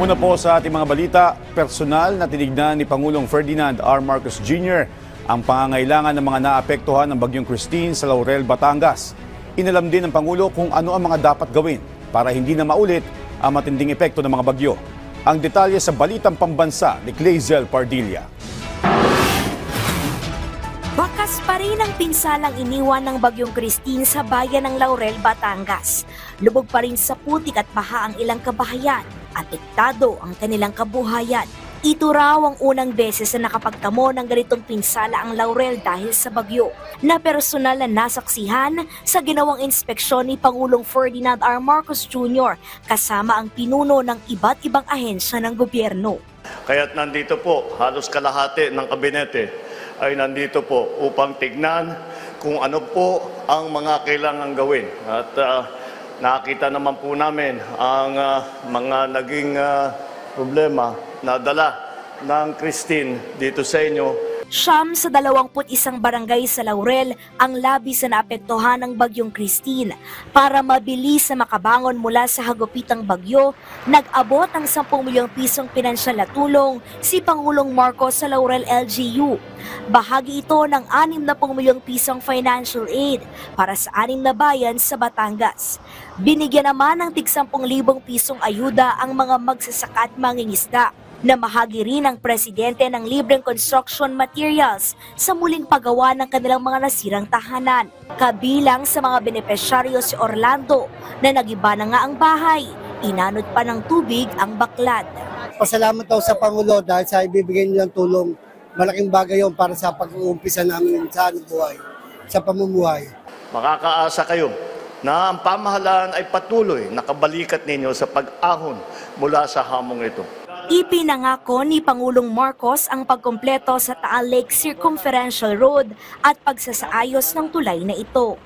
Una po sa ating mga balita, personal na tinignan ni Pangulong Ferdinand R. Marcos Jr. ang pangangailangan ng mga naapektuhan ng Bagyong Christine sa Laurel, Batangas. Inalam din ng Pangulo kung ano ang mga dapat gawin para hindi na maulit ang matinding epekto ng mga bagyo. Ang detalye sa Balitang Pambansa ni Clazel Pardilla. Bakas pa rin ang pinsalang iniwan ng Bagyong Christine sa bayan ng Laurel, Batangas. Lubog pa rin sa putik at baha ang ilang kabahayan. Apektado ang kanilang kabuhayan. Ito raw ang unang beses na nakapagtamo ng ganitong pinsala ang Laurel dahil sa bagyo, na personal na nasaksihan sa ginawang inspeksyon ni Pangulong Ferdinand R. Marcos Jr. kasama ang pinuno ng iba't ibang ahensya ng gobyerno. Kaya't nandito po, halos kalahati ng kabinete ay nandito po upang tignan kung ano po ang mga kailangang gawin. At nakita naman po namin ang mga naging problema na dala ng Christine dito sa inyo. Siyam sa 21 barangay sa Laurel ang labis na naapektuhan ng Bagyong Christine. Para mabilis na makabangon mula sa hagupitang bagyo, nag-abot ng 10 milyong pisong pinansyal na tulong si Pangulong Marcos sa Laurel LGU. Bahagi ito ng 60 milyong pisong financial aid para sa 6 na bayan sa Batangas. Binigyan naman ng tig 10,000 pisong ayuda ang mga magsasaka at mangingisda, na mahagi rin ang presidente ng libreng construction materials sa muling paggawa ng kanilang mga nasirang tahanan. Kabilang sa mga benepisyaryo si Orlando na nagiba na nga ang bahay, inanod pa ng tubig ang baklad. Pasalamat daw sa Pangulo dahil sa ibibigay nilang tulong. Malaking bagay yun para sa pag-uumpisa namin sa buhay, sa pamumuhay. Makakaasa kayo na ang pamahalaan ay patuloy nakabalikat ninyo sa pag-ahon mula sa hamong ito. Ipinangako ni Pangulong Marcos ang pagkumpleto sa Taal Lake Circumferential Road at pagsasaayos ng tulay na ito.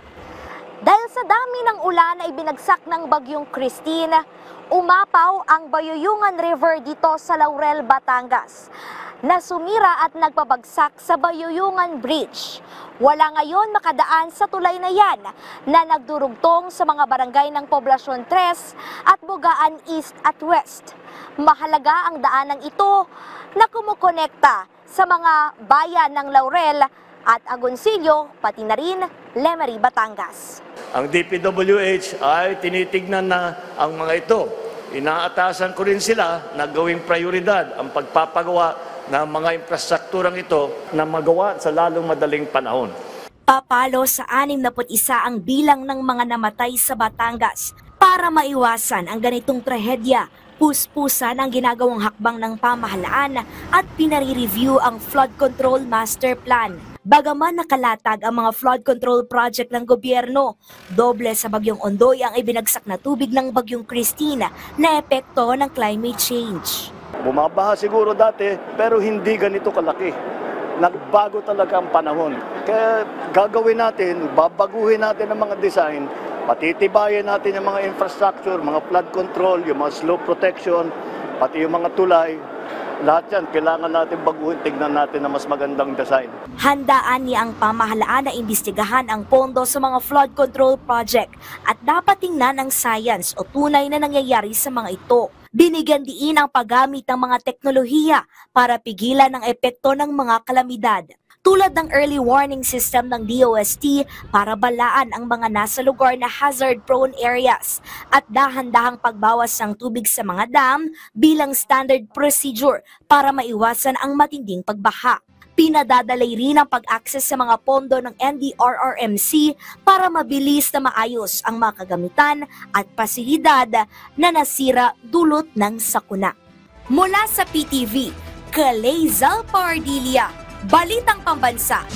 Dahil sa dami ng ulan na ibinagsak ng Bagyong Christine, umapaw ang Bayuyungan River dito sa Laurel, Batangas, na sumira at nagpabagsak sa Bayuyungan Bridge. Wala ngayon makadaan sa tulay na yan na nagdurugtong sa mga barangay ng Poblasyon 3 at Bugaan East at West. Mahalaga ang daanang ito na kumukonekta sa mga bayan ng Laurel at Agoncillo, pati na rin Lemery, Batangas. Ang DPWH ay tinitignan na ang mga ito. Inaatasan ko rin sila na gawing prioridad ang pagpapagawa ng mga infrastrukturang ito na magawa sa lalong madaling panahon. Papalo sa 61 ang bilang ng mga namatay sa Batangas. Para maiwasan ang ganitong trahedya, puspusan ang ginagawang hakbang ng pamahalaan at pinare-review ang Flood Control Master Plan. Bagaman nakalatag ang mga flood control project ng gobyerno, doble sa Bagyong Ondoy ang ibinagsak na tubig ng Bagyong Christine na epekto ng climate change. Bumabaha siguro dati pero hindi ganito kalaki. Nagbago talaga ang panahon. Kaya gagawin natin, babaguhin natin ang mga design, patitibayan natin yung mga infrastructure, mga flood control, yung mga slope protection, pati yung mga tulay. Lahat yan, kailangan natin baguhin, tignan natin na mas magandang design. Handaan niya ang pamahalaan na imbestigahan ang pondo sa mga flood control project at dapat tingnan ang science o tunay na nangyayari sa mga ito. Binigyan diin ang paggamit ng mga teknolohiya para pigilan ang epekto ng mga kalamidad, tulad ng early warning system ng DOST para balaan ang mga nasa lugar na hazard-prone areas at dahan-dahang pagbawas ng tubig sa mga dam bilang standard procedure para maiwasan ang matinding pagbaha. Pinadadalay rin ang pag-access sa mga pondo ng NDRRMC para mabilis na maayos ang mga kagamitan at pasilidad na nasira dulot ng sakuna. Mula sa PTV, Clazel Pardilla, Balitang Pambansa.